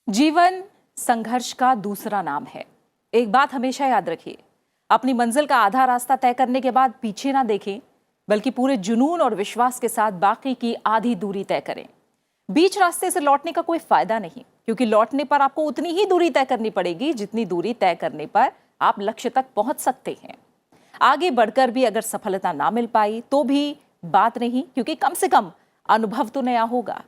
जीवन संघर्ष का दूसरा नाम है। एक बात हमेशा याद रखिए, अपनी मंजिल का आधा रास्ता तय करने के बाद पीछे ना देखें, बल्कि पूरे जुनून और विश्वास के साथ बाकी की आधी दूरी तय करें। बीच रास्ते से लौटने का कोई फायदा नहीं, क्योंकि लौटने पर आपको उतनी ही दूरी तय करनी पड़ेगी जितनी दूरी तय करने पर आप लक्ष्य तक पहुंच सकते हैं। आगे बढ़कर भी अगर सफलता ना मिल पाई तो भी बात नहीं, क्योंकि कम से कम अनुभव तो नया होगा।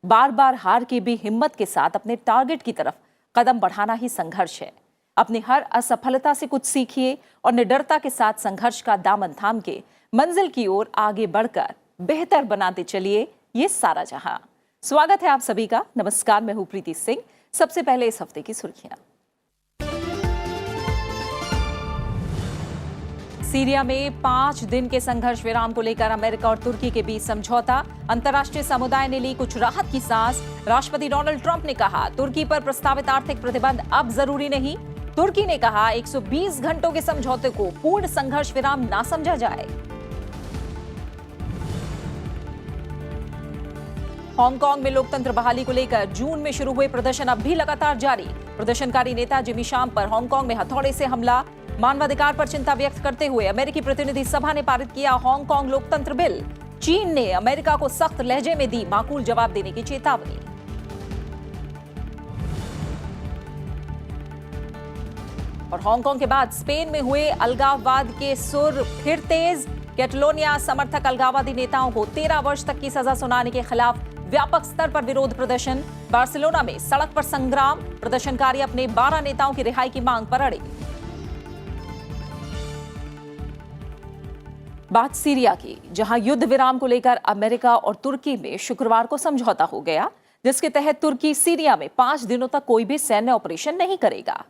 बार बार हार के भी हिम्मत के साथ अपने टारगेट की तरफ कदम बढ़ाना ही संघर्ष है। अपनी हर असफलता से कुछ सीखिए और निडरता के साथ संघर्ष का दामन थाम के मंजिल की ओर आगे बढ़कर बेहतर बनाते चलिए। ये सारा जहां। स्वागत है आप सभी का। नमस्कार, मैं हूं प्रीति सिंह। सबसे पहले इस हफ्ते की सुर्खियां। सीरिया में 5 दिन के संघर्ष विराम को लेकर अमेरिका और तुर्की के बीच समझौता। अंतर्राष्ट्रीय समुदाय ने ली कुछ राहत की सांस। राष्ट्रपति डोनाल्ड ट्रंप ने कहा, तुर्की पर प्रस्तावित आर्थिक प्रतिबंध अब जरूरी नहीं। तुर्की ने कहा, 120 घंटों के समझौते को पूर्ण संघर्ष विराम ना समझा जाए। हांगकांग में लोकतंत्र बहाली को लेकर जून में शुरू हुए प्रदर्शन अब भी लगातार जारी। प्रदर्शनकारी नेता जिमी शाम पर हांगकांग में हथौड़े से हमला। मानवाधिकार पर चिंता व्यक्त करते हुए अमेरिकी प्रतिनिधि सभा ने पारित किया हांगकांग लोकतंत्र बिल। चीन ने अमेरिका को सख्त लहजे में दी माकूल जवाब देने की चेतावनी। और हांगकांग के बाद स्पेन में हुए अलगाववाद के सुर फिर तेज। कैटलोनिया समर्थक अलगाववादी नेताओं को 13 वर्ष तक की सजा सुनाने के खिलाफ व्यापक स्तर पर विरोध प्रदर्शन। बार्सिलोना में सड़क पर संग्राम। प्रदर्शनकारी अपने 12 नेताओं की रिहाई की मांग पर अड़े। बात सीरिया की, जहां युद्ध विराम को लेकर अमेरिका और तुर्की में शुक्रवार को समझौता हो गया, जिसके तहत तुर्की सीरिया में 5 दिनों तक कोई भी सैन्य ऑपरेशन नहीं करेगा।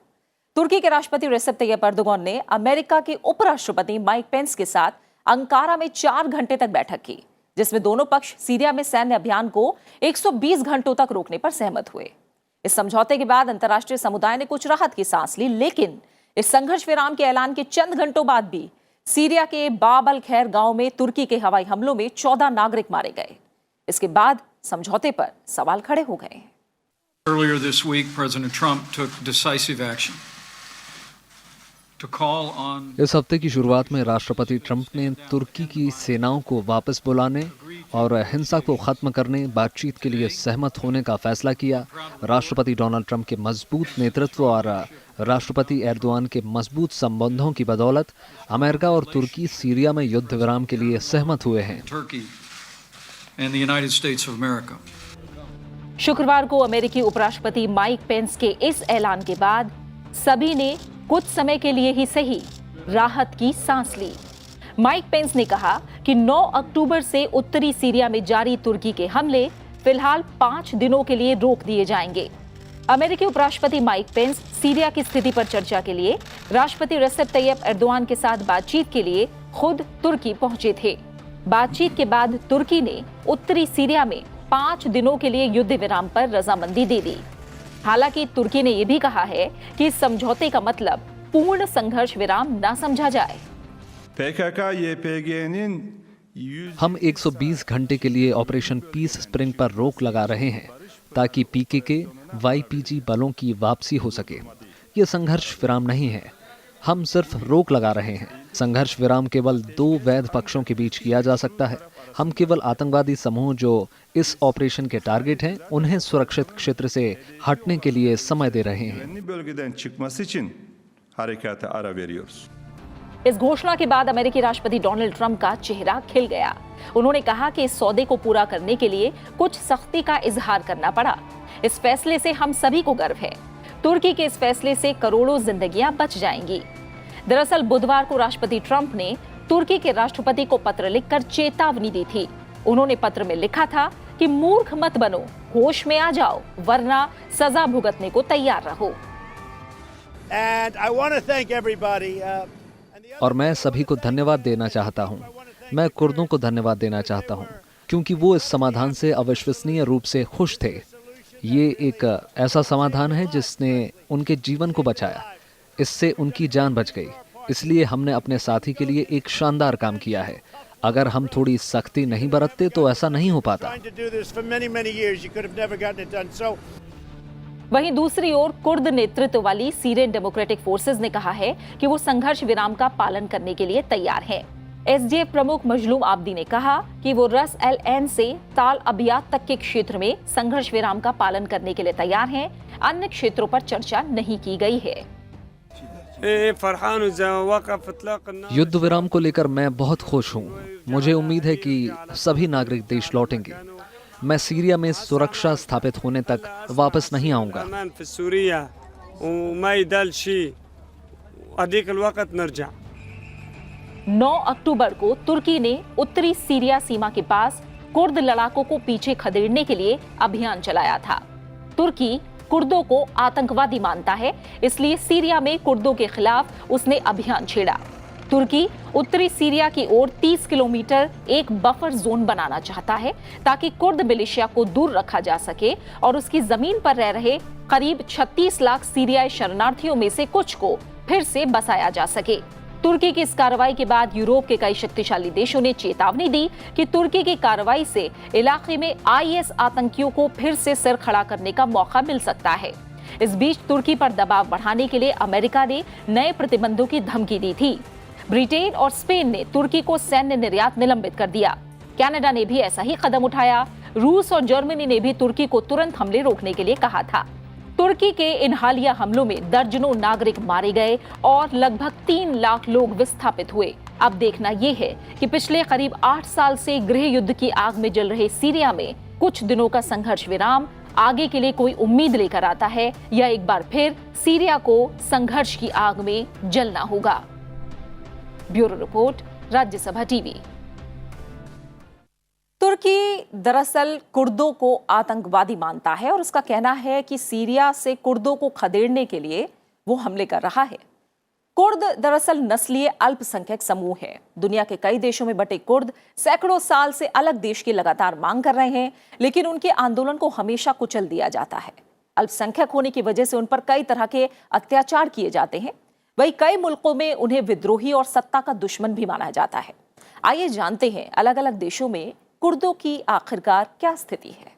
तुर्की के राष्ट्रपति रेसेप तैयप एर्दोगान ने अमेरिका के उपराष्ट्रपति माइक पेंस के साथ अंकारा में 4 घंटे तक बैठक की, जिसमें दोनों पक्ष सीरिया में सैन्य अभियान को 120 घंटों तक रोकने पर सहमत हुए। इस समझौते के बाद अंतर्राष्ट्रीय समुदाय ने कुछ राहत की सांस ली, लेकिन इस संघर्ष विराम के ऐलान के चंद घंटों बाद भी सीरिया के बाब अल खैर गांव में तुर्की के हवाई हमलों में 14 नागरिक मारे गए। इसके बाद समझौते पर सवाल खड़े हो गए। Earlier this week, President Trump took decisive action to call on. इस हफ्ते की शुरुआत में राष्ट्रपति ट्रंप ने तुर्की की सेनाओं को वापस बुलाने और हिंसा को खत्म करने बातचीत के लिए सहमत होने का फैसला किया। राष्ट्रपति डोनाल्ड ट्रंप के मजबूत नेतृत्व और राष्ट्रपति एर्दोगान के मजबूत संबंधों की बदौलत अमेरिका और तुर्की सीरिया में युद्ध विराम के लिए सहमत हुए हैं। शुक्रवार को अमेरिकी उपराष्ट्रपति माइक पेंस के इस ऐलान के बाद सभी ने कुछ समय के लिए ही सही राहत की सांस ली। माइक पेंस ने कहा कि 9 अक्टूबर से उत्तरी सीरिया में जारी तुर्की के हमले फिलहाल 5 दिनों के लिए रोक दिए जाएंगे। अमेरिकी उपराष्ट्रपति माइक पेंस सीरिया की स्थिति पर चर्चा के लिए राष्ट्रपति रेसेप तैयप एर्दोगान के साथ बातचीत के लिए खुद तुर्की पहुंचे थे। बातचीत के बाद तुर्की ने उत्तरी सीरिया में 5 दिनों के लिए युद्ध विराम पर रजामंदी दे दी। हालांकि तुर्की ने यह भी कहा है कि इस समझौते का मतलब पूर्ण संघर्ष विराम न समझा जाए। हम 120 घंटे के लिए ऑपरेशन पीस स्प्रिंग पर रोक लगा रहे हैं ताकि पीकेके वाईपीजी बलों की वापसी हो सके। ये संघर्ष विराम नहीं है, हम सिर्फ रोक लगा रहे हैं। संघर्ष विराम केवल 2 वैध पक्षों के बीच किया जा सकता है। हम केवल आतंकवादी समूह जो इस ऑपरेशन के टारगेट हैं, उन्हें सुरक्षित क्षेत्र से हटने के लिए समय दे रहे हैं। इस घोषणा के बाद अमेरिकी राष्ट्रपति डोनाल्ड ट्रंप का चेहरा खिल गया। उन्होंने कहा कि इस सौदे को पूरा करने के लिए कुछ सख्ती का इजहार करना पड़ा। इस फैसले से हम सभी को गर्व है। तुर्की के इस फैसले से करोड़ों जिंदगियां बच जाएंगी। दरअसल बुधवार को राष्ट्रपति ट्रंप ने तुर्की के राष्ट्रपति को पत्र लिखकर चेतावनी दी थी। उन्होंने पत्र में लिखा था कि मूर्ख मत बनो, होश में आ जाओ, वरना सजा भुगतने को तैयार रहो। और मैं सभी को धन्यवाद देना चाहता हूं। मैं कुर्दों को धन्यवाद देना चाहता हूं, क्योंकि वो इस समाधान से अविश्वसनीय रूप से खुश थे। ये एक ऐसा समाधान है जिसने उनके जीवन को बचाया। इससे उनकी जान बच गई। इसलिए हमने अपने साथी के लिए एक शानदार काम किया है। अगर हम थोड़ी सख्ती नहीं बरतते तो ऐसा नहीं हो पाता। वहीं दूसरी ओर कुर्द नेतृत्व वाली सीरियन डेमोक्रेटिक फोर्सेस ने कहा है कि वो संघर्ष विराम का पालन करने के लिए तैयार है। एसडीएफ प्रमुख मजलूम आब्दी ने कहा कि वो रस एल एन से ताल अबियात तक के क्षेत्र में संघर्ष विराम का पालन करने के लिए तैयार हैं। अन्य क्षेत्रों पर चर्चा नहीं की गई है। युद्ध विराम को लेकर मैं बहुत खुश हूँ। मुझे उम्मीद है कि सभी नागरिक देश लौटेंगे। मैं सीरिया में सुरक्षा स्थापित होने तक वापस नहीं आऊंगा। 9 अक्टूबर को तुर्की ने उत्तरी सीरिया सीमा के पास कुर्द लड़ाकों को पीछे खदेड़ने के लिए अभियान चलाया था। तुर्की कुर्दों को आतंकवादी मानता है, इसलिए सीरिया में कुर्दों के खिलाफ उसने अभियान छेड़ा। तुर्की उत्तरी सीरिया की ओर 30 किलोमीटर एक बफर जोन बनाना चाहता है ताकि कुर्द मिलिशिया को दूर रखा जा सके और उसकी जमीन पर रह रहे करीब 36 लाख सीरियाई शरणार्थियों में से कुछ को फिर से बसाया जा सके। तुर्की की इस कार्रवाई के बाद यूरोप के कई शक्तिशाली देशों ने चेतावनी दी कि तुर्की की कार्रवाई से इलाके में आईएस आतंकियों को फिर से सिर खड़ा करने का मौका मिल सकता है। इस बीच तुर्की पर दबाव बढ़ाने के लिए अमेरिका ने नए प्रतिबंधों की धमकी दी थी। ब्रिटेन और स्पेन ने तुर्की को सैन्य निर्यात निलंबित कर दिया। कनाडा ने भी ऐसा ही कदम उठाया। रूस और जर्मनी ने भी तुर्की को तुरंत हमले रोकने के लिए कहा था। तुर्की के इन हालिया हमलों में दर्जनों नागरिक मारे गए और लगभग 3 लाख लोग विस्थापित हुए। अब देखना यह है कि पिछले करीब 8 साल से गृह युद्ध की आग में जल रहे सीरिया में कुछ दिनों का संघर्ष विराम आगे के लिए कोई उम्मीद लेकर आता है या एक बार फिर सीरिया को संघर्ष की आग में जलना होगा। Bureau report, Rajya Sabha TV. तुर्की दरअसल कुर्दों को आतंकवादी मानता है और उसका कहना है कि सीरिया से कुर्दों को खदेड़ने के लिए वो हमले कर रहा है। कुर्द दरअसल नस्लीय अल्पसंख्यक समूह है। दुनिया के कई देशों में बटे कुर्द सैकड़ों साल से अलग देश की लगातार मांग कर रहे हैं, लेकिन उनके आंदोलन को हमेशा कुचल दिया जाता है। अल्पसंख्यक होने की वजह से उन पर कई तरह के अत्याचार किए जाते हैं। वही कई मुल्कों में उन्हें विद्रोही और सत्ता का दुश्मन भी माना जाता है। आइए जानते हैं अलग अलग देशों में कुर्दों की आखिरकार क्या स्थिति है।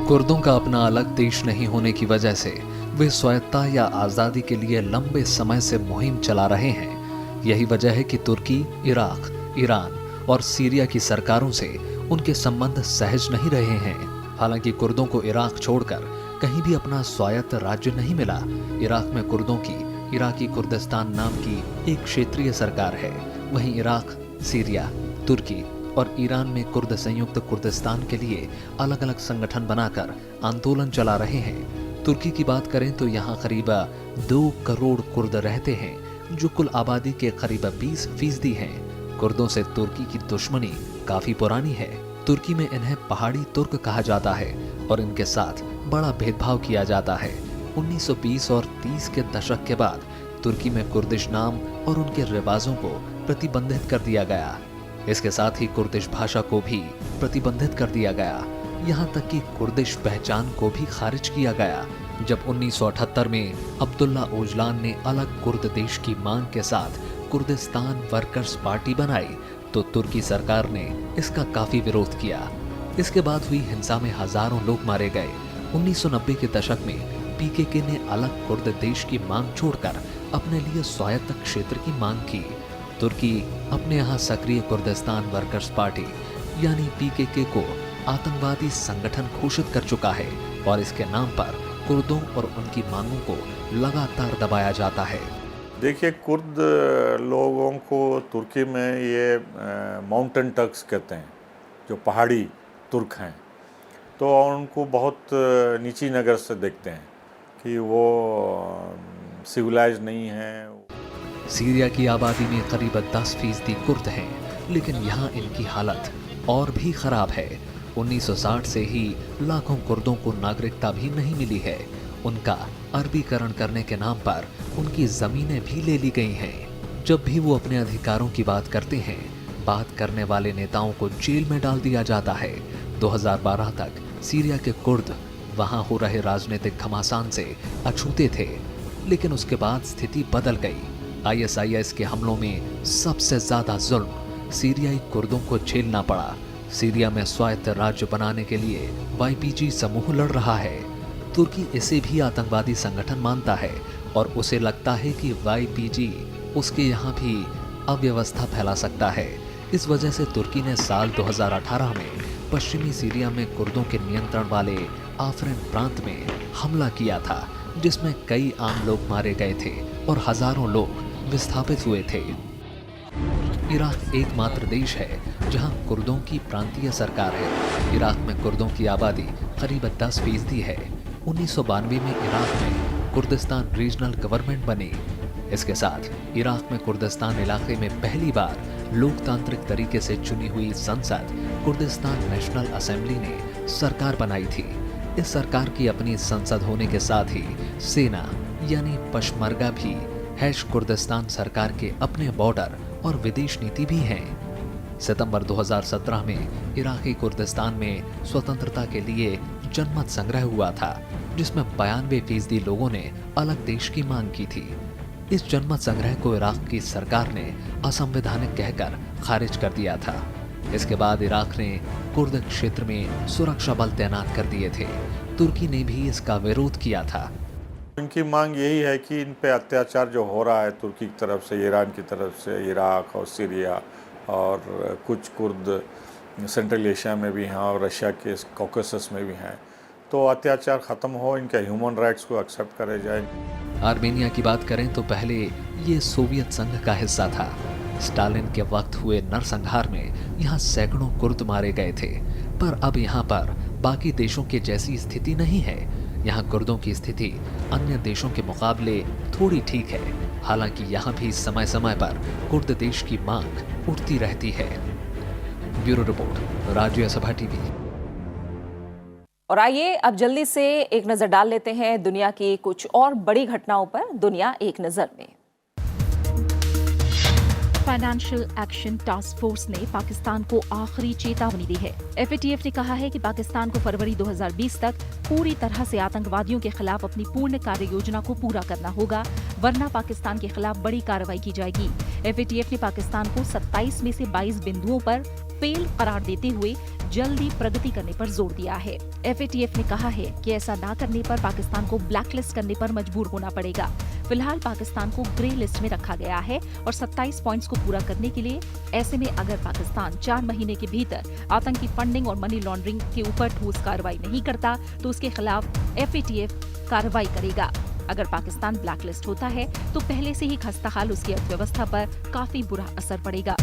कुर्दों का अपना अलग देश नहीं होने की वजह से वे स्वायत्तता या आजादी के लिए लंबे समय से मुहिम चला रहे हैं। यही वजह है कि तुर्की, इराक, ईरान और सीरिया की सरकारों से उनके संबंध सहज नहीं रहे हैं। हालांकि कुर्दों को इराक छोड़कर कहीं भी अपना स्वायत्त राज्य नहीं मिला। इराक में कुर्दों की इराकी कुर्दिस्तान नाम की एक क्षेत्रीय सरकार है। वहीं इराक, सीरिया, तुर्की और ईरान में कुर्द संयुक्त कुर्दिस्तान के लिए अलग अलग संगठन बनाकर आंदोलन चला रहे हैं। तुर्की की बात करें तो यहाँ करीब 2 करोड़ कुर्द रहते हैं, जो कुल आबादी के करीब 20% हैं। कुर्दों से तुर्की की दुश्मनी काफी पुरानी है। तुर्की में इन्हें पहाड़ी तुर्क कहा जाता है और इनके साथ बड़ा भेदभाव किया जाता है। 1920 और 30 के दशक के बाद तुर्की में कुर्दिश नाम और उनके रिवाजों को प्रतिबंधित कर दिया गया। इसके साथ ही कुर्दिश भाषा को भी प्रतिबंधित कर दिया गया। यहाँ तक कि कुर्दिश पहचान को भी खारिज किया गया। जब 1978 में अब्दुल्ला ओजलान ने अलग कुर्द देश की मांग के साथ कुर्दिस्तान वर्कर्स पार्टी बनाई तो तुर्की सरकार ने इसका काफी विरोध किया। इसके बाद हुई हिंसा में हजारों लोग मारे गए। 1990 के दशक में पीकेके ने अलग कुर्द देश की मांग छोड़कर अपने लिए स्वायत्त क्षेत्र की मांग की। तुर्की अपने यहाँ सक्रिय कुर्दिस्तान वर्कर्स पार्टी यानी पीकेके को आतंकवादी संगठन घोषित कर चुका है और इसके नाम पर कुर्दों और उनकी मांगों को लगातार दबाया जाता है। देखिए, कुर्द लोगों को तुर्की में ये माउंटेन टर्क्स कहते हैं, जो पहाड़ी तुर्क हैं। तो उनको बहुत नीची नज़र से देखते हैं कि वो सिविलाइज नहीं है। सीरिया की आबादी में करीब 10% कुर्द हैं, लेकिन यहाँ इनकी हालत और भी खराब है। 1960 से ही लाखों कुर्दों को नागरिकता भी नहीं मिली है। उनका अरबीकरण करने के नाम पर उनकी जमीनें भी ले ली गई हैं। जब भी वो अपने अधिकारों की बात करते हैं, बात करने वाले नेताओं को जेल में डाल दिया जाता है। 2012 तक सीरिया के कुर्द वहां हो रहे राजनीतिक घमासान से अछूते थे, लेकिन उसके बाद स्थिति बदल गई। ISIS के हमलों में सबसे ज्यादा जुल्म सीरियाई कुर्दों को झेलना पड़ा। सीरिया में स्वायत्त राज्य बनाने के लिए YPG समूह लड़ रहा है। तुर्की इसे भी आतंकवादी संगठन मानता है और उसे लगता है कि YPG उसके यहाँ भी अव्यवस्था फैला सकता है। इस वजह से तुर्की ने साल 2018 में पश्चिमी सीरिया में कुर्दों के नियंत्रण वाले आफरिन प्रांत में हमला किया था, जिसमें कई आम लोग मारे गए थे और हजारों लोग विस्थापित हुए थे। इराक एकमात्र देश है जहां कुर्दों की प्रांतीय सरकार है। इराक में कुर्दों की आबादी करीब 10% है। 1992 में इराक में कुर्दिस्तान रीजनल गवर्नमेंट बनी। इसके साथ इराक में कुर्दिस्तान इलाके में पहली बार लोकतांत्रिक तरीके से चुनी हुई संसद कुर्दिस्तान नेशनल असेंबली ने सरकार बनाई थी। इस सरकार की अपनी संसद होने के साथ ही सेना यानी पशमर्गा भी कुर्दिस्तान सरकार के अपने बॉर्डर और विदेश नीति भी हैं। सितंबर 2017 में इराकी कुर्दिस्तान में स्वतंत्रता के लिए जनमत संग्रह हुआ था, जिसमें 92% लोगों ने अलग देश की मांग की थी। इस जनमत संग्रह को इराक की सरकार ने असंवैधानिक कहकर खारिज कर दिया था। इसके बाद इराक ने कुर्द क्षेत्र में सुरक्षा बल तैनात कर दिए थे। तुर्की ने भी इसका विरोध किया था। इनकी मांग यही है कि इन पे अत्याचार जो हो रहा है तुर्की की तरफ से, ईरान की तरफ से, इराक और सीरिया और कुछ कुर्द सेंट्रल एशिया में भी हैं और रशिया के कॉकेसस में भी हैं, तो अत्याचार ख़त्म हो, इनके ह्यूमन राइट्स को एक्सेप्ट करे जाए। आर्मेनिया की बात करें तो पहले ये सोवियत संघ का हिस्सा था। स्टालिन के वक्त हुए नरसंहार में यहाँ सैकड़ों कुर्द मारे गए थे, पर अब यहाँ पर बाकी देशों के जैसी स्थिति नहीं है। यहाँ कुर्दों की स्थिति अन्य देशों के मुकाबले थोड़ी ठीक है। हालांकि यहाँ भी समय समय पर कुर्द देश की मांग उठती रहती है। Bureau report, Rajya Sabha TV. और आइए अब जल्दी से एक नजर डाल लेते हैं दुनिया की कुछ और बड़ी घटनाओं पर, दुनिया एक नजर में। फाइनेंशियल एक्शन टास्क फोर्स ने पाकिस्तान को आखिरी चेतावनी दी है। FATF ने कहा है कि पाकिस्तान को फरवरी 2020 तक पूरी तरह से आतंकवादियों के खिलाफ अपनी पूर्ण कार्य योजना को पूरा करना होगा, वरना पाकिस्तान के खिलाफ बड़ी कार्रवाई की जाएगी। FATF ने पाकिस्तान को 27 में से 22 बिंदुओं पर फेल करार देते हुए जल्दी प्रगति करने पर जोर दिया है। FATF ने कहा है कि ऐसा ना करने पर पाकिस्तान को ब्लैकलिस्ट करने पर मजबूर होना पड़ेगा। फिलहाल पाकिस्तान को ग्रे लिस्ट में रखा गया है और 27 पॉइंट्स को पूरा करने के लिए, ऐसे में अगर पाकिस्तान 4 महीने के भीतर आतंकी फंडिंग और मनी लॉन्ड्रिंग के ऊपर ठोस कार्रवाई नहीं करता तो उसके खिलाफ FATF कार्रवाई करेगा। अगर पाकिस्तान ब्लैकलिस्ट होता है तो पहले से ही खस्ताहाल उसकी अर्थव्यवस्था पर काफी बुरा असर पड़ेगा।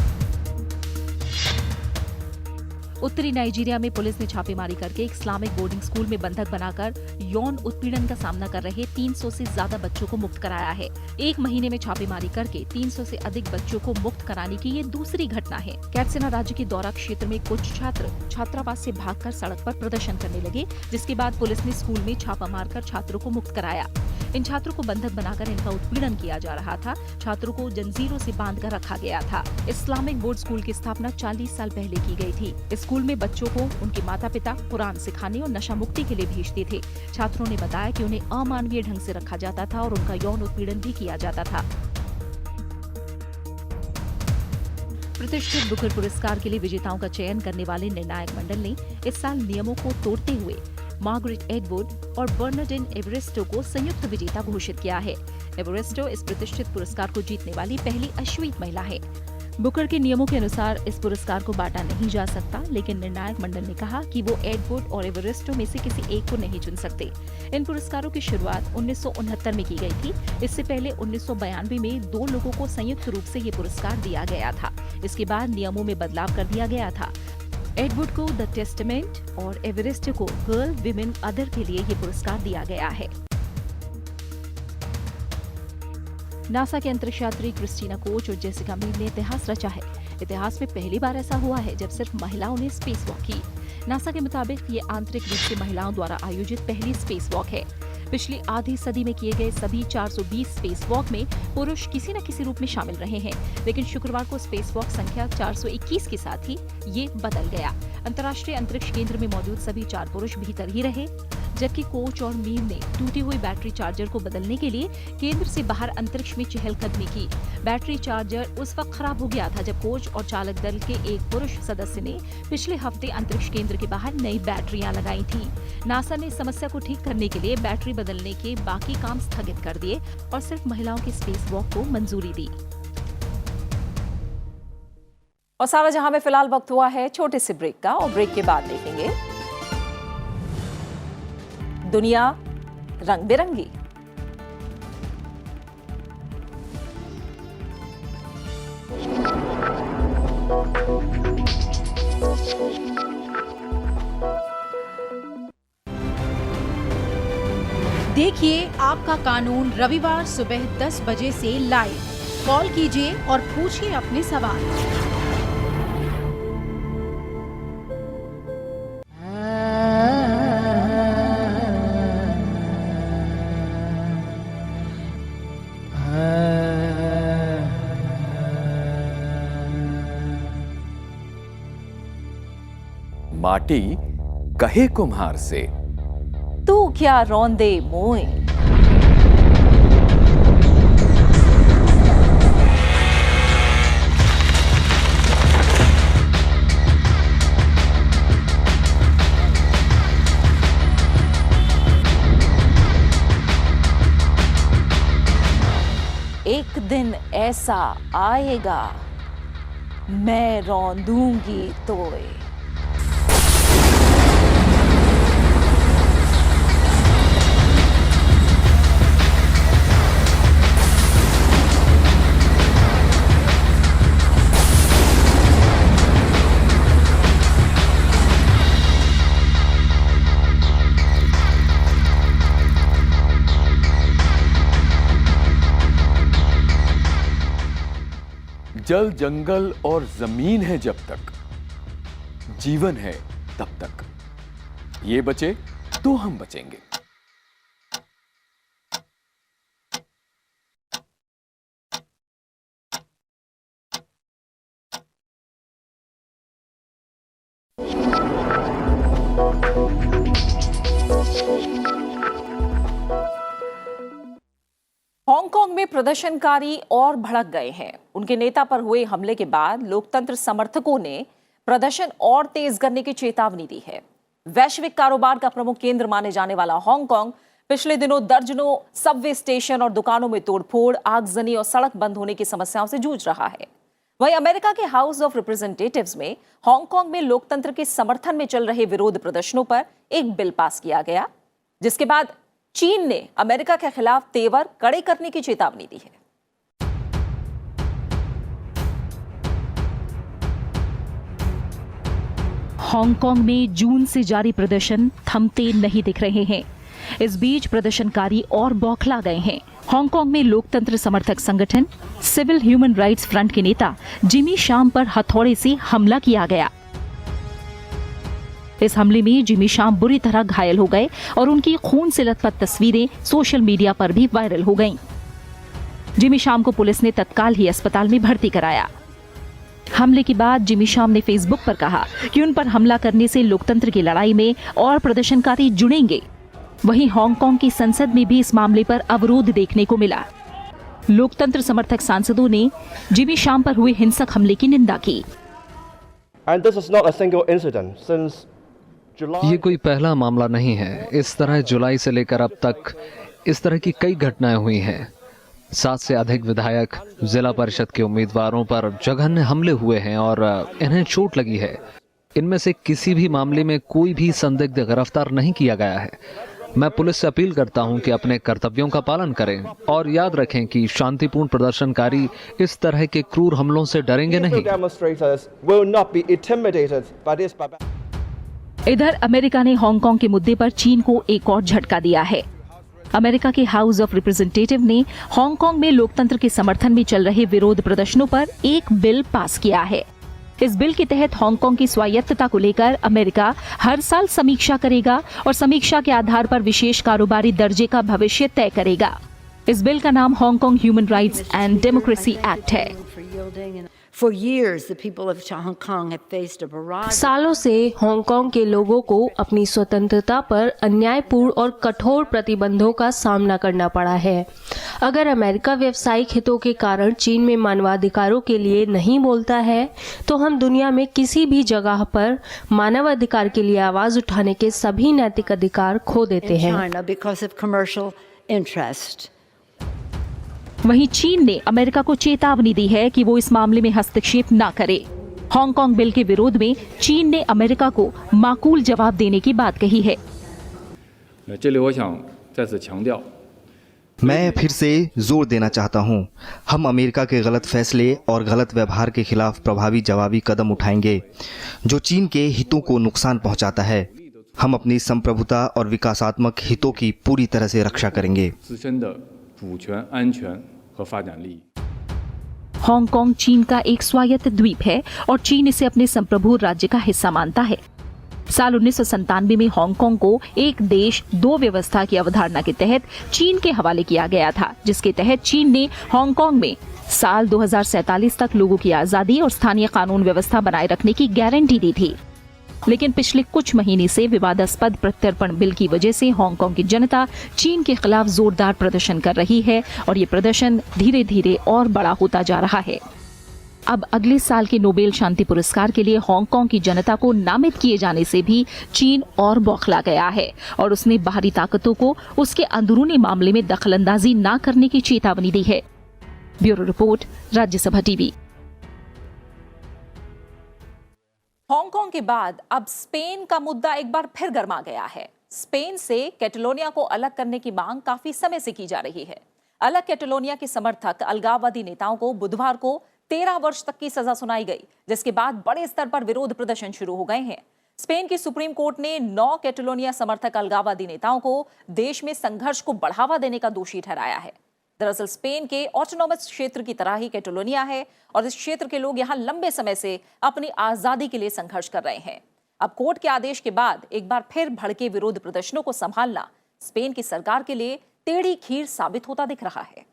उत्तरी नाइजीरिया में पुलिस ने छापेमारी करके एक इस्लामिक बोर्डिंग स्कूल में बंधक बनाकर यौन उत्पीड़न का सामना कर रहे 300 से ज्यादा बच्चों को मुक्त कराया है। एक महीने में छापेमारी करके 300 से अधिक बच्चों को मुक्त कराने की ये दूसरी घटना है। कैटसिना राज्य के दौरा क्षेत्र में कुछ छात्र छात्रावास से भागकर सड़क पर प्रदर्शन करने लगे, जिसके बाद पुलिस ने स्कूल में छापा मारकर छात्रों को मुक्त कराया। इन छात्रों को बंधक बनाकर इनका उत्पीड़न किया जा रहा था। छात्रों को जंजीरों से बांधकर रखा गया था। इस्लामिक बोर्ड स्कूल की स्थापना 40 साल पहले की गई थी। इस स्कूल में बच्चों को उनके माता पिता कुरान सिखाने और नशा मुक्ति के लिए भेजते थे। छात्रों ने बताया कि उन्हें अमानवीय ढंग से रखा जाता था और उनका यौन उत्पीड़न भी किया जाता था। प्रतिष्ठित बुकर पुरस्कार के लिए विजेताओं का चयन करने वाले निर्णायक मंडल ने इस साल नियमों को तोड़ते हुए मार्गरेट एटवुड और बर्नार्डिन एवरेस्टो को संयुक्त विजेता घोषित किया है। एवरेस्टो इस प्रतिष्ठित पुरस्कार को जीतने वाली पहली अश्वेत महिला है। बुकर के नियमों के अनुसार इस पुरस्कार को बांटा नहीं जा सकता, लेकिन निर्णायक मंडल ने कहा कि वो एटवुड और एवरेस्टो में से किसी एक को नहीं चुन सकते। इन पुरस्कारों की शुरुआत 1969 में की गई थी। इससे पहले 1992 में 2 लोगों को संयुक्त रूप से ये पुरस्कार दिया गया था। इसके बाद नियमों में बदलाव कर दिया गया था। एटवुड को द टेस्टामेंट और एवरेस्ट को गर्ल विमेन अदर के लिए ये पुरस्कार दिया गया है। नासा के अंतरिक्ष यात्री क्रिस्टीना कोच और जेसिका मील ने इतिहास रचा है। इतिहास में पहली बार ऐसा हुआ है जब सिर्फ महिलाओं ने स्पेस वॉक की। नासा के मुताबिक ये आंतरिक रूप से महिलाओं द्वारा आयोजित पहली स्पेस वॉक है। पिछली आधी सदी में किए गए सभी 420 स्पेस वॉक में पुरुष किसी न किसी रूप में शामिल रहे हैं, लेकिन शुक्रवार को स्पेस वॉक संख्या 421 के साथ ही ये बदल गया। अंतर्राष्ट्रीय अंतरिक्ष केंद्र में मौजूद सभी 4 पुरुष भीतर ही रहे। जबकि कोच और मीर ने टूटी हुई बैटरी चार्जर को बदलने के लिए केंद्र से बाहर अंतरिक्ष में चहलकदमी की। बैटरी चार्जर उस वक्त खराब हो गया था जब कोच और चालक दल के एक पुरुष सदस्य ने पिछले हफ्ते अंतरिक्ष केंद्र के बाहर नई बैटरियां लगाई थी। नासा ने इस समस्या को ठीक करने के लिए बैटरी बदलने के बाकी काम स्थगित कर दिए और सिर्फ महिलाओं के स्पेस वॉक को मंजूरी दी। और सारा जहां में फिलहाल वक्त हुआ है छोटे से ब्रेक का, और ब्रेक के बाद देखेंगे दुनिया रंग बिरंगी। देखिए आपका कानून रविवार सुबह 10 बजे से लाइव। कॉल कीजिए और पूछिए अपने सवाल। माटी कहे कुम्हार से, तू क्या रौंदे मोए। एक दिन ऐसा आएगा मैं रौंदूंगी तोए। जल जंगल और जमीन है जब तक, जीवन है तब तक। ये बचे तो हम बचेंगे। हांगकांग में प्रदर्शनकारी और भड़क गए हैं। उनके नेता पर हुए हमले के बाद लोकतंत्र समर्थकों ने प्रदर्शन और तेज करने की चेतावनी दी है। वैश्विक कारोबार का प्रमुख केंद्र माने जाने वाला हांगकांग पिछले दिनों दर्जनों सबवे स्टेशन और दुकानों में तोड़फोड़, आगजनी और सड़क बंद होने की समस्याओं से जूझ रहा है। वहीं अमेरिका के हाउस ऑफ रिप्रेजेंटेटिव्स में हांगकांग में लोकतंत्र के समर्थन में चल रहे विरोध प्रदर्शनों पर एक बिल पास किया गया, जिसके बाद चीन ने अमेरिका के खिलाफ तेवर कड़े करने की चेतावनी दी है। हांगकांग में जून से जारी प्रदर्शन थमते नहीं दिख रहे हैं। इस बीच प्रदर्शनकारी और बौखला गए हैं। हांगकांग में लोकतंत्र समर्थक संगठन सिविल ह्यूमन राइट्स फ्रंट के नेता जिमी शाम पर हथौड़े से हमला किया गया। इस हमले में जिमी शाम बुरी तरह घायल हो गए और उनकी खून से लथपथ तस्वीरें सोशल मीडिया पर भी वायरल हो गईं। जिमी शाम को पुलिस ने तत्काल ही अस्पताल में भर्ती कराया। हमले के बाद जिमी शाम ने फेसबुक पर कहा कि उन पर हमला करने से लोकतंत्र की लड़ाई में और प्रदर्शनकारी जुड़ेंगे। वहीं हांगकांग की संसद में भी इस मामले पर अवरोध देखने को मिला। लोकतंत्र समर्थक सांसदों ने जिमी शाम पर हुए हिंसक हमले की निंदा की। ये कोई पहला मामला नहीं है। इस तरह जुलाई से लेकर अब तक इस तरह की कई घटनाएं हुई हैं। 7 से अधिक विधायक, जिला परिषद के उम्मीदवारों पर जघन्य हमले हुए हैं और इन्हें चोट लगी है। इनमें से किसी भी मामले में कोई भी संदिग्ध गिरफ्तार नहीं किया गया है। मैं पुलिस से अपील करता हूं कि अपने कर्तव्यों का पालन करें और याद रखें कि शांतिपूर्ण प्रदर्शनकारी इस तरह के क्रूर हमलों से डरेंगे नहीं। इधर अमेरिका ने हांगकांग के मुद्दे पर चीन को एक और झटका दिया है। अमेरिका के हाउस ऑफ रिप्रेजेंटेटिव ने हांगकांग में लोकतंत्र के समर्थन में चल रहे विरोध प्रदर्शनों पर एक बिल पास किया है। इस बिल के तहत हांगकांग की स्वायत्तता को लेकर अमेरिका हर साल समीक्षा करेगा और समीक्षा के आधार पर विशेष कारोबारी दर्जे का भविष्य तय करेगा। इस बिल का नाम Hong Kong human rights and democracy act है। For years, the people of Hong Kong have faced a barrage. सालों से हांगकांग के लोगों को अपनी स्वतंत्रता पर अन्यायपूर्ण और कठोर प्रतिबंधों का सामना करना पड़ा है। अगर अमेरिका व्यावसायिक हितों के कारण चीन में मानवाधिकारों के लिए नहीं बोलता है, तो हम दुनिया में किसी भी जगह पर मानवाधिकार के लिए आवाज उठाने के सभी नैतिक अधिकार खो देते हैं। China because of commercial interest. वहीं चीन ने अमेरिका को चेतावनी दी है कि वो इस मामले में हस्तक्षेप न करे। हांगकांग बिल के विरोध में चीन ने अमेरिका को माकूल जवाब देने की बात कही है। 这里我想再次强调， मैं फिर से जोर देना चाहता हूं, हम अमेरिका के गलत फैसले और गलत व्यवहार के खिलाफ प्रभावी जवाबी कदम उठाएंगे जो चीन के हितों को नुकसान पहुंचाता है। हम अपनी संप्रभुता और विकासात्मक हितों की पूरी तरह से रक्षा करेंगे। 自身的主权、安全和发展利益。 हांगकांग चीन का एक स्वायत्त द्वीप है और चीन इसे अपने संप्रभु राज्य का हिस्सा मानता है। साल 1997 में हांगकांग को एक देश दो व्यवस्था की अवधारणा के तहत चीन के हवाले किया गया था, जिसके तहत चीन ने हांगकांग में साल 2047 तक लोगों की आजादी और स्थानीय कानून व्यवस्था बनाए रखने की गारंटी दी थी। लेकिन पिछले कुछ महीने से विवादास्पद प्रत्यर्पण बिल की वजह से हांगकांग की जनता चीन के खिलाफ जोरदार प्रदर्शन कर रही है और ये प्रदर्शन धीरे धीरे और बड़ा होता जा रहा है। अब अगले साल के नोबेल शांति पुरस्कार के लिए हांगकांग की जनता को नामित किए जाने से भी चीन और बौखला गया है और उसने बाहरी ताकतों को उसके अंदरूनी मामले में दखलंदाजी न करने की चेतावनी दी है। Bureau report, Rajya Sabha TV. Hong Kong के बाद अब स्पेन का मुद्दा एक बार फिर गर्मा गया है। स्पेन से कैटलोनिया को अलग करने की मांग काफी समय से की जा रही है। अलग कैटलोनिया के समर्थक अलगाववादी नेताओं को बुधवार को 13 वर्ष तक की सजा सुनाई गई, जिसके बाद बड़े स्तर पर विरोध प्रदर्शन शुरू हो गए हैं। स्पेन की सुप्रीम कोर्ट ने 9 कैटलोनिया समर्थक अलगाववादी नेताओं को देश में संघर्ष को बढ़ावा देने का दोषी ठहराया है। दरअसल स्पेन के ऑटोनोमस क्षेत्र की तरह ही कैटलोनिया है और इस क्षेत्र के लोग यहाँ लंबे समय से अपनी आजादी के लिए संघर्ष कर रहे हैं। अब कोर्ट के आदेश के बाद एक बार फिर भड़के विरोध प्रदर्शनों को संभालना स्पेन की सरकार के लिए टेढ़ी खीर साबित होता दिख रहा है।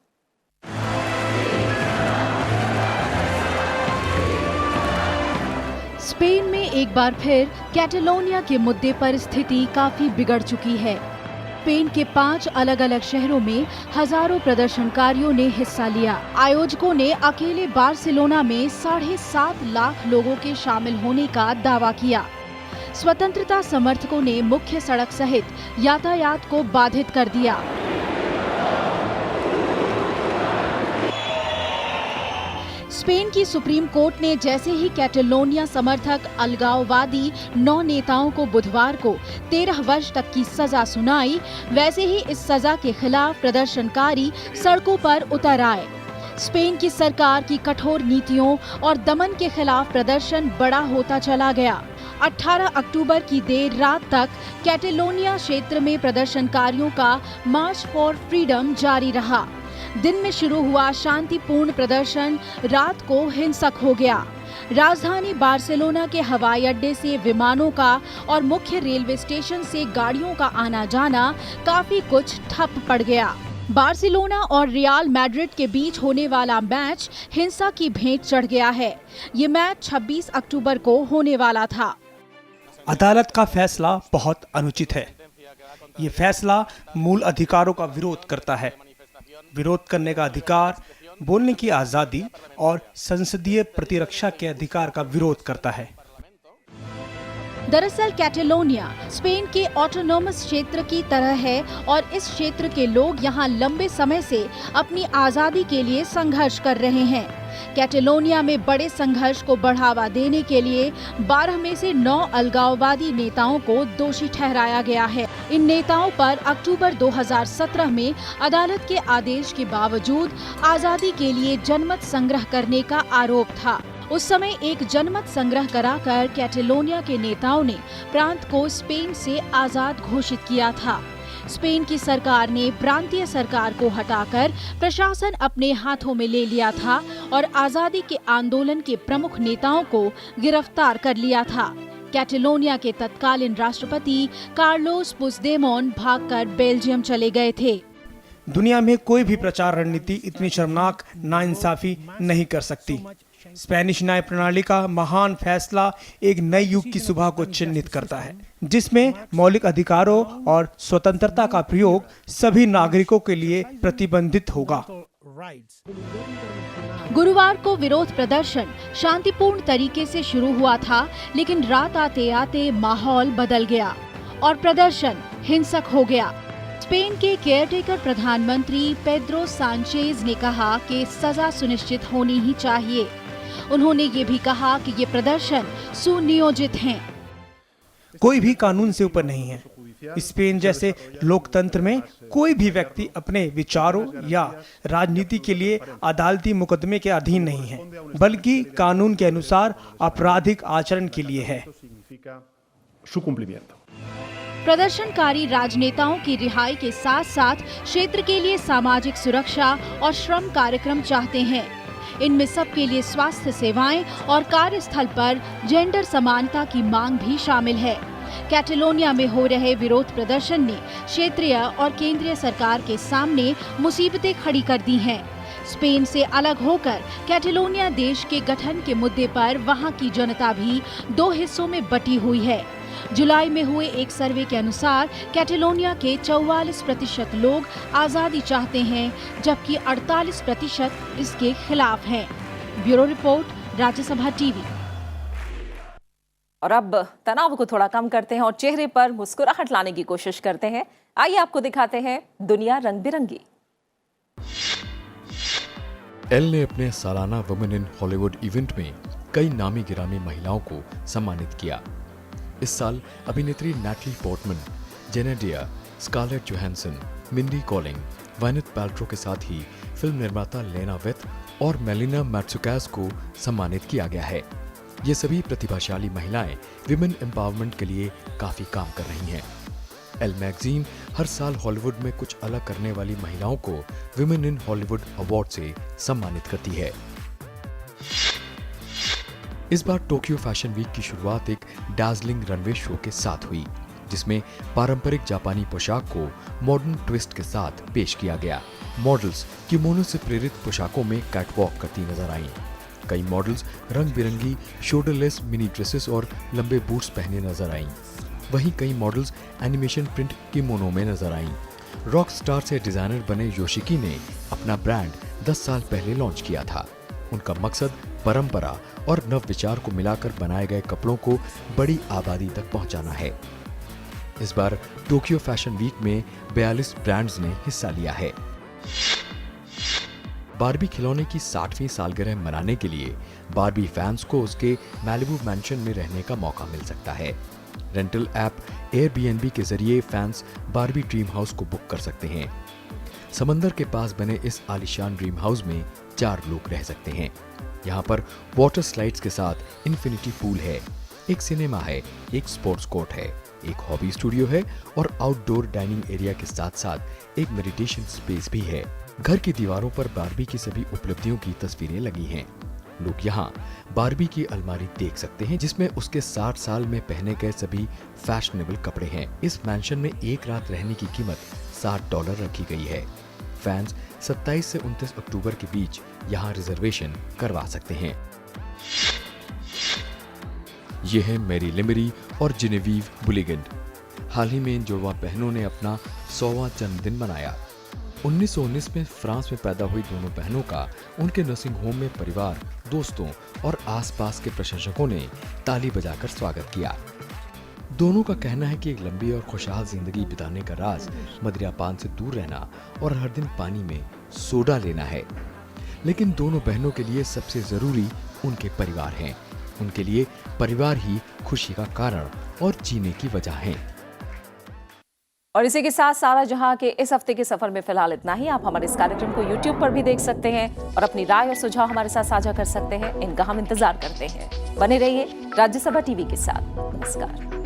स्पेन में एक बार फिर कैटलोनिया के मुद्दे पर स्थिति काफी बिगड़ चुकी है। स्पेन के 5 अलग अलग शहरों में हजारों प्रदर्शनकारियों ने हिस्सा लिया। आयोजकों ने अकेले बार्सिलोना में 7.5 लाख लोगों के शामिल होने का दावा किया। स्वतंत्रता समर्थकों ने मुख्य सड़क सहित यातायात को बाधित कर दिया। स्पेन की सुप्रीम कोर्ट ने जैसे ही कैटलोनिया समर्थक अलगाववादी 9 नेताओं को बुधवार को 13 वर्ष तक की सजा सुनाई, वैसे ही इस सजा के खिलाफ प्रदर्शनकारी सड़कों पर उतर आए। स्पेन की सरकार की कठोर नीतियों और दमन के खिलाफ प्रदर्शन बड़ा होता चला गया। 18 अक्टूबर की देर रात तक कैटलोनिया क्षेत्र में प्रदर्शनकारियों का मार्च फॉर फ्रीडम जारी रहा। दिन में शुरू हुआ शांतिपूर्ण प्रदर्शन रात को हिंसक हो गया। राजधानी बार्सिलोना के हवाई अड्डे से विमानों का और मुख्य रेलवे स्टेशन से गाड़ियों का आना जाना काफी कुछ ठप पड़ गया। बार्सिलोना और रियल मैड्रिड के बीच होने वाला मैच हिंसा की भेंट चढ़ गया है। ये मैच 26 अक्टूबर को होने वाला था। अदालत का फैसला बहुत अनुचित है। ये फैसला मूल अधिकारों का विरोध करता है। विरोध करने का अधिकार, बोलने की आजादी और संसदीय प्रतिरक्षा के अधिकार का विरोध करता है। दरअसल कैटलोनिया स्पेन के ऑटोनोमस क्षेत्र की तरह है और इस क्षेत्र के लोग यहाँ लंबे समय से अपनी आजादी के लिए संघर्ष कर रहे हैं। कैटलोनिया में बड़े संघर्ष को बढ़ावा देने के लिए 12 में से 9 अलगाववादी नेताओं को दोषी ठहराया गया है। इन नेताओं पर अक्टूबर 2017 में अदालत के आदेश के बावजूद आजादी के लिए जनमत संग्रह करने का आरोप था। उस समय एक जनमत संग्रह कराकर कैटलोनिया के नेताओं ने प्रांत को स्पेन से आजाद घोषित किया था। स्पेन की सरकार ने प्रांतीय सरकार को हटाकर प्रशासन अपने हाथों में ले लिया था और आजादी के आंदोलन के प्रमुख नेताओं को गिरफ्तार कर लिया था। कैटलोनिया के तत्कालीन राष्ट्रपति कार्लोस पुigdemont भागकर बेल्जियम चले गए थे। दुनिया में कोई भी प्रचार रणनीति इतनी शर्मनाक नाइंसाफी नहीं कर सकती। स्पेनिश न्याय प्रणाली का महान फैसला एक नए युग की सुबह को चिन्हित करता है, जिसमें मौलिक अधिकारों और स्वतंत्रता का प्रयोग सभी नागरिकों के लिए प्रतिबंधित होगा। गुरुवार को विरोध प्रदर्शन शांतिपूर्ण तरीके से शुरू हुआ था, लेकिन रात आते आते माहौल बदल गया और प्रदर्शन हिंसक हो गया। स्पेन के केयरटेकर प्रधानमंत्री पेड्रो सांचेज ने कहा कि सजा सुनिश्चित होनी ही चाहिए। उन्होंने ये भी कहा कि ये प्रदर्शन सुनियोजित हैं। कोई भी कानून से ऊपर नहीं है। स्पेन जैसे लोकतंत्र में कोई भी व्यक्ति अपने विचारों या राजनीति के लिए अदालती मुकदमे के अधीन नहीं है, बल्कि कानून के अनुसार आपराधिक आचरण के लिए है। प्रदर्शनकारी राजनेताओं की रिहाई के साथ साथ क्षेत्र के लिए सामाजिक सुरक्षा और श्रम कार्यक्रम चाहते हैं। इनमें सबके लिए स्वास्थ्य सेवाएं और कार्यस्थल पर जेंडर समानता की मांग भी शामिल है। कैटेलोनिया में हो रहे विरोध प्रदर्शन ने क्षेत्रीय और केंद्रीय सरकार के सामने मुसीबतें खड़ी कर दी हैं। स्पेन से अलग होकर कैटेलोनिया देश के गठन के मुद्दे पर वहां की जनता भी दो हिस्सों में बटी हुई है। जुलाई में हुए एक सर्वे के अनुसार कैटेलोनिया के 44% लोग आजादी चाहते हैं, जबकि 48% इसके खिलाफ हैं। Bureau report, Rajya Sabha TV. और अब तनाव को थोड़ा कम करते हैं और चेहरे पर मुस्कुराहट लाने की कोशिश करते हैं। आइए आपको दिखाते हैं दुनिया रंग बिरंगी। एल ने अपने सालाना वुमेन इन हॉलीवुड इवेंट में कई नामी गिरामी महिलाओं को सम्मानित किया। इस साल अभिनेत्री नैटली पोर्टमन, जेनेडिया, Scarlett Johansson, Mindy Kaling, Gwyneth Paltrow के साथ ही फिल्म निर्माता लेना वेथ और मेलिना मैट्सुकास को सम्मानित किया गया है। ये सभी प्रतिभाशाली महिलाएं विमेन एम्पावरमेंट के लिए काफी काम कर रही हैं। एल मैगजीन हर साल हॉलीवुड में कुछ अलग करने वाली महिलाओं को विमेन इन हॉलीवुड अवार्ड से सम्मानित करती है। इस बार टोक्यो फैशन वीक की शुरुआत एक डार्जलिंग रनवे शो के साथ हुई, जिसमें पारंपरिक जापानी पोशाक को मॉडर्न ट्विस्ट के साथ पेश किया गया। मॉडल्स किमोनो से प्रेरित पोशाकों में कैटवॉक करती नजर आईं। कई मॉडल्स रंग बिरंगी शोल्डरलेस मिनी ड्रेसेस और लंबे बूट्स पहने नजर आईं। वहीं कई मॉडल्स एनिमेशन प्रिंट किमोनो में नजर आईं। रॉक स्टार से डिजाइनर बने योशिकी ने अपना ब्रांड 10 साल पहले लॉन्च किया था। उनका मकसद परंपरा और नव विचार को मिलाकर बनाए गए कपड़ों को बड़ी आबादी तक पहुंचाना है। इस बार टोक्यो फैशन वीक में 42 ब्रांड्स ने हिस्सा लिया है। बारबी खिलौने की 60वीं सालगिरह मनाने के लिए बारबी फैंस को उसके मैलिबू मैंशन में रहने का मौका मिल सकता है। रेंटल ऐप एयरबीएनबी के जरिए फैंस बारबी ड्रीम हाउस को बुक कर सकते हैं। समंदर के पास बने इस आलीशान ड्रीम हाउस में 4 लोग रह सकते हैं। यहाँ पर वाटर स्लाइड्स के साथ इन्फिनिटी पूल है, एक सिनेमा है, एक स्पोर्ट्स कोर्ट है, एक हॉबी स्टूडियो है और आउटडोर डाइनिंग एरिया के साथ साथ एक मेडिटेशन स्पेस भी है। घर की दीवारों पर बारबी की सभी उपलब्धियों की तस्वीरें लगी हैं। लोग यहाँ बारबी की अलमारी देख सकते हैं, जिसमें उसके 60 साल में पहने गए सभी फैशनेबल कपड़े हैं। इस मैंशन में एक रात रहने की कीमत $60 रखी गई है। फैंस 27 से 29 अक्टूबर के बीच यहाँ रिजर्वेशन करवा सकते हैं। ये है मैरी लिमरी और जिनेवीव बुलिगन। हाल ही में इन जुड़वा बहनों ने अपना 100वां जन्मदिन मनाया। 1919 में फ्रांस में पैदा हुई दोनों बहनों का उनके नर्सिंग होम में परिवार, दोस्तों और आसपास के प्रशंसकों ने ताली बजाकर स्वागत किया। दोनों का कहना है कि एक लंबी और खुशहाल जिंदगी बिताने का राज मदिरापान से दूर रहना और हर दिन पानी में सोडा लेना है। लेकिन दोनों बहनों के लिए सबसे जरूरी उनके परिवार हैं। उनके लिए परिवार ही खुशी का कारण और जीने की वजह है। और इसी के साथ सारा जहां के इस हफ्ते के सफर में फिलहाल इतना ही। आप हमारे इस कार्यक्रम को YouTube पर भी देख सकते हैं और अपनी राय और सुझाव हमारे साथ साझा कर सकते हैं। इनका हम इंतजार करते हैं। बने रहिए राज्यसभा टीवी के साथ। नमस्कार।